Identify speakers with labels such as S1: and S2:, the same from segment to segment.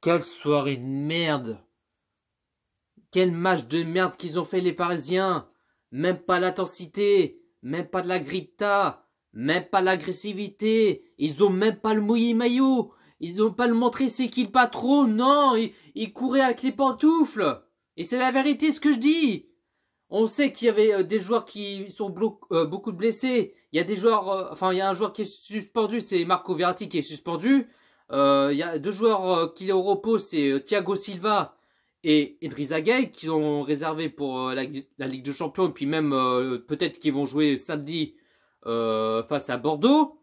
S1: Quelle soirée de merde. Quel match de merde qu'ils ont fait les Parisiens. Même pas l'intensité, même pas de la grinta, même pas l'agressivité. Ils ont même pas le mouillé maillot. Ils ont pas le montré c'est qui le patron. Non, ils couraient avec les pantoufles. Et c'est la vérité ce que je dis. On sait qu'il y avait des joueurs qui sont beaucoup de blessés. Il y a des joueurs, il y a un joueur qui est suspendu, c'est Marco Verratti qui est suspendu. Il y a deux joueurs qui sont au repos, c'est Thiago Silva et Idrissa Gueye qui ont réservé pour la Ligue des Champions. Et puis même peut-être qu'ils vont jouer samedi face à Bordeaux.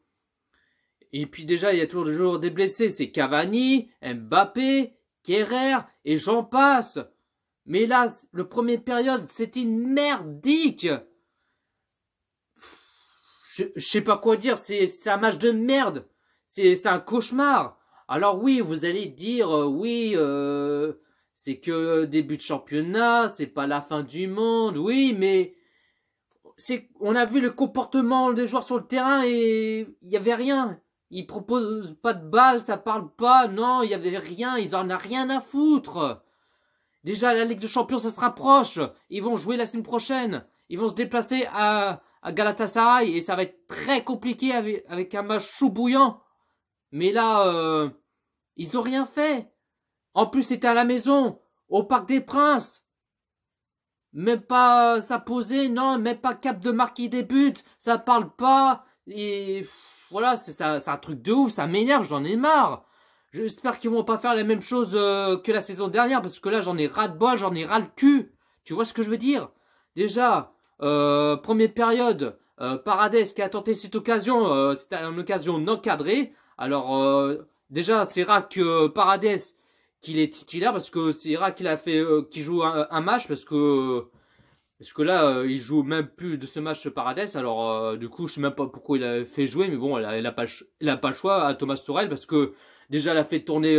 S1: Et puis déjà, il y a toujours des blessés, c'est Cavani, Mbappé, Kerrer et j'en passe. Mais là, le premier période, c'était une merdique. Je sais pas quoi dire, c'est un match de merde. C'est un cauchemar. Alors oui, vous allez dire, oui, c'est que début de championnat, c'est pas la fin du monde. Oui, mais on a vu le comportement des joueurs sur le terrain et il y avait rien. Ils proposent pas de balles, ça parle pas. Non, il y avait rien, ils en ont rien à foutre. Déjà, la Ligue des Champions, ça se rapproche. Ils vont jouer la semaine prochaine. Ils vont se déplacer à Galatasaray. Et ça va être très compliqué avec un match chaud bouillant. Mais là, ils ont rien fait. En plus, c'était à la maison, au Parc des Princes. Même pas ça poser, non, même pas cap de marquer des buts. Ça parle pas. Et voilà, c'est un truc de ouf. Ça m'énerve, j'en ai marre. J'espère qu'ils vont pas faire la même chose que la saison dernière, parce que là j'en ai ras-de-bol, j'en ai ras le cul. Tu vois ce que je veux dire? Déjà, première période, Paredes qui a tenté cette occasion, c'était une occasion non cadrée. Alors déjà c'est rare que Paredes qu'il est titulaire, parce que c'est rare qu'il a fait qu'il joue un match, parce que là, il joue même plus de ce match Paredes. Alors, du coup, je sais même pas pourquoi il a fait jouer, mais bon, il a pas le choix à Thomas Tuchel, parce que déjà, il a fait tourner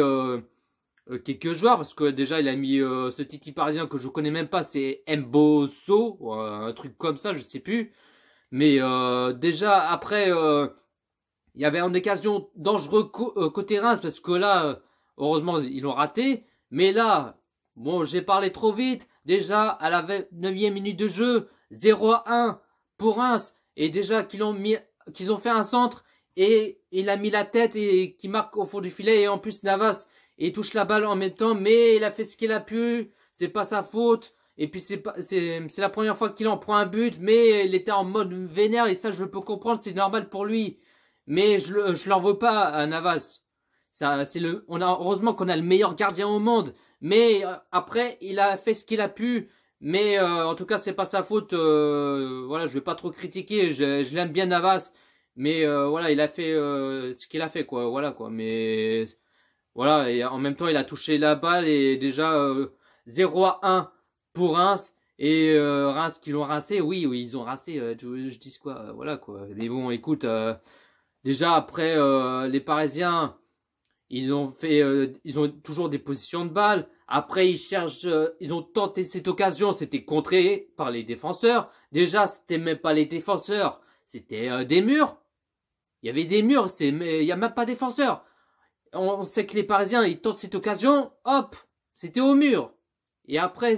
S1: quelques joueurs, parce que déjà, il a mis ce Titi parisien que je connais même pas, c'est Mbosso, ou un truc comme ça, je sais plus. Mais déjà, après, il y avait une occasion dangereuse côté Reims, parce que là, heureusement, ils l'ont raté. Mais là, bon, j'ai parlé trop vite. Déjà, à la 9e minute de jeu, 0-1 pour Reims. Et déjà qu'ils ont fait un centre et il a mis la tête et qui marque au fond du filet. Et en plus, Navas, il touche la balle en même temps, mais il a fait ce qu'il a pu. C'est pas sa faute. Et puis c'est la première fois qu'il en prend un but, mais il était en mode vénère et ça je peux comprendre, c'est normal pour lui. Mais je l'en veux pas à Navas. Heureusement qu'on a le meilleur gardien au monde. Mais après, il a fait ce qu'il a pu. Mais en tout cas, c'est pas sa faute. Voilà, je vais pas trop critiquer. Je l'aime bien Navas. Mais voilà, il a fait ce qu'il a fait, quoi. Voilà, quoi. Mais voilà, et en même temps, il a touché la balle et déjà 0-1 pour Reims. Et Reims qui l'ont rincé. Oui, ils ont rincé. Je dis quoi. Voilà, quoi. Mais bon, écoute, déjà après, les Parisiens. Ils ont toujours des positions de balle. Après, ils ont tenté cette occasion. C'était contré par les défenseurs. Déjà, c'était même pas les défenseurs. C'était des murs. Il y avait des murs. Il y a même pas de défenseurs. On sait que les Parisiens, ils tentent cette occasion. Hop, c'était au mur. Et après,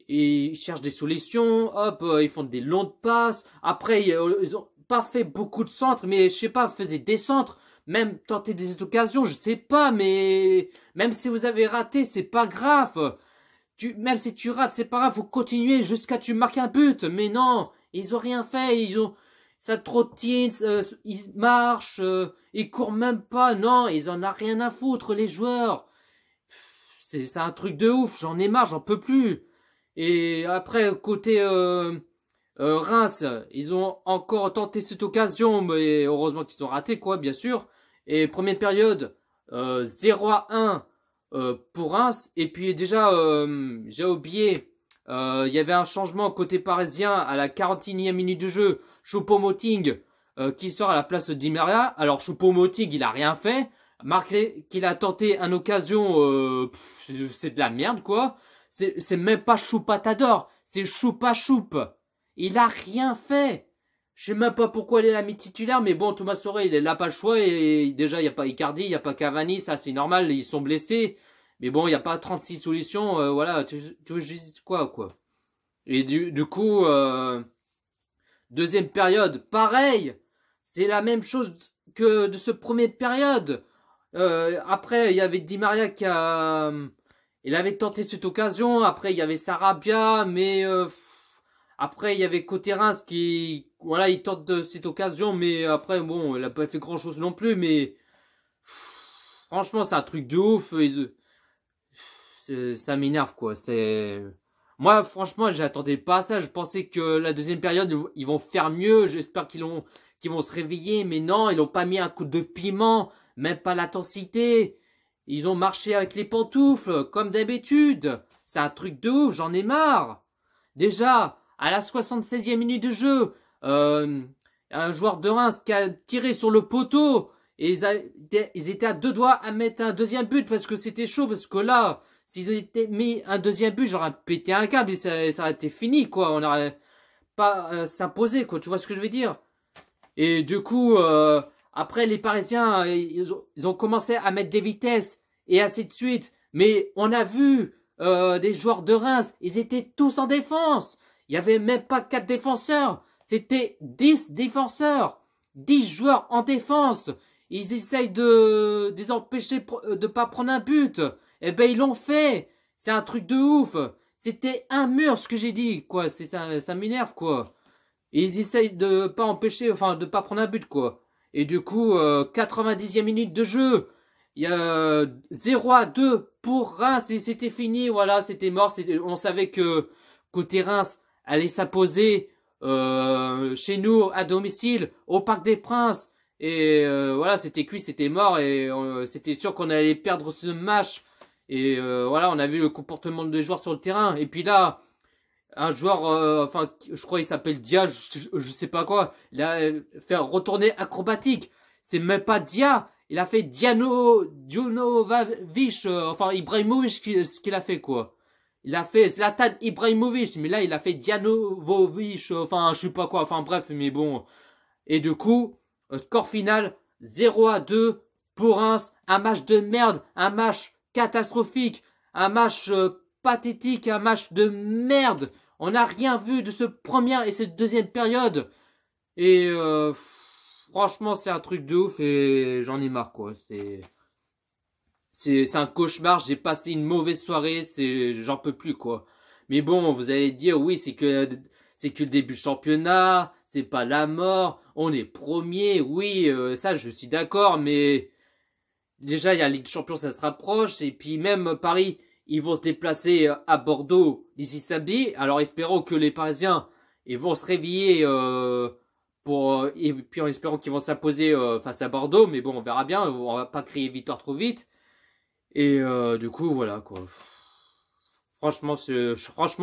S1: ils cherchent des solutions. Hop, ils font des longues passes. Après, ils ont pas fait beaucoup de centres, mais je sais pas, faisaient des centres. Même tenter des occasions, je sais pas, mais même si vous avez raté, c'est pas grave. Même si tu rates, c'est pas grave, faut continuer jusqu'à tu marques un but. Mais non, ils ont rien fait, ça trottine, ils marchent, ils courent même pas. Non, ils en ont rien à foutre, les joueurs. C'est un truc de ouf, j'en ai marre, j'en peux plus. Et après, côté Reims, ils ont encore tenté cette occasion, mais heureusement qu'ils ont raté, quoi, bien sûr. Et première période, 0-1 pour Reims. Et puis déjà, j'ai oublié, il y avait un changement côté parisien à la 41e minute de jeu. Choupo-Moting qui sort à la place de Di Maria. Alors Choupo-Moting, il a rien fait. Malgré qu'il a tenté une occasion, c'est de la merde, quoi. C'est même pas Choupa-Tador, c'est Choupa-Choup. Il a rien fait. Je sais même pas pourquoi elle est mis titulaire, mais bon, Thomas Soré, il n'a pas le choix. Et déjà, il n'y a pas Icardi, il n'y a pas Cavani, ça c'est normal, ils sont blessés. Mais bon, il n'y a pas 36 solutions, voilà, tu veux que je dise quoi. Et du coup, deuxième période, pareil, c'est la même chose que de ce première période. Après, il y avait Di Maria il avait tenté cette occasion. Après, il y avait Sarabia, mais après, il y avait Coterins voilà, il tente de cette occasion, mais après, bon, il a pas fait grand chose non plus, mais franchement, c'est un truc de ouf. Ça m'énerve, quoi. Moi, franchement, j'attendais pas à ça. Je pensais que la deuxième période, ils vont faire mieux. J'espère qu'ils vont se réveiller, mais non, ils n'ont pas mis un coup de piment, même pas l'intensité. Ils ont marché avec les pantoufles, comme d'habitude. C'est un truc de ouf, j'en ai marre. Déjà, à la 76e minute de jeu, un joueur de Reims qui a tiré sur le poteau. Et ils étaient à deux doigts à mettre un deuxième but parce que c'était chaud. Parce que là, s'ils étaient mis un deuxième but, j'aurais pété un câble et ça aurait été fini, quoi. On n'aurait pas s'imposé, quoi. Tu vois ce que je veux dire? Et du coup, après, les Parisiens, ils ont commencé à mettre des vitesses et ainsi de suite. Mais on a vu des joueurs de Reims, ils étaient tous en défense. Il n'y avait même pas 4 défenseurs. C'était 10 défenseurs. 10 joueurs en défense. Ils essayent de les empêcher de pas prendre un but. Eh ben, ils l'ont fait. C'est un truc de ouf. C'était un mur, ce que j'ai dit, quoi. Ça m'énerve, quoi. Et ils essayent de pas empêcher, enfin, de pas prendre un but, quoi. Et du coup, 90e minute de jeu. Il y a 0-2 pour Reims et c'était fini. Voilà, c'était mort. On savait que côté Reims allait s'imposer chez nous à domicile au Parc des Princes. Et voilà, c'était cuit, c'était mort et c'était sûr qu'on allait perdre ce match. Et voilà, on a vu le comportement des joueurs sur le terrain. Et puis là, un joueur, enfin, je crois il s'appelle Dia, je sais pas quoi. Il a fait un retourné acrobatique. C'est même pas Dia. Il a fait Djanovic, enfin Ibrahimovic, ce qu'il a fait, quoi. Il a fait Zlatan Ibrahimovic, mais là il a fait Djanovic, enfin je sais pas quoi, enfin bref, mais bon. Et du coup, score final 0-2 pour Reims, un match de merde, un match catastrophique, un match pathétique, un match de merde. On n'a rien vu de ce première et cette deuxième période. Et franchement, c'est un truc de ouf et j'en ai marre, quoi. C'est un cauchemar, j'ai passé une mauvaise soirée, j'en peux plus, quoi. Mais bon, vous allez dire, oui, c'est que le début du championnat, c'est pas la mort, on est premier, oui, ça je suis d'accord, mais déjà il y a la Ligue des Champions, ça se rapproche, et puis même Paris, ils vont se déplacer à Bordeaux d'ici samedi, alors espérons que les Parisiens, ils vont se réveiller et puis en espérant qu'ils vont s'imposer face à Bordeaux, mais bon, on verra bien, on va pas crier victoire trop vite. Et du coup, voilà, quoi. Franchement, je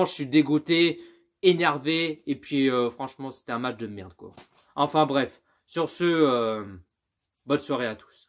S1: suis dégoûté, énervé, et puis franchement, c'était un match de merde, quoi. Enfin bref, sur ce, bonne soirée à tous.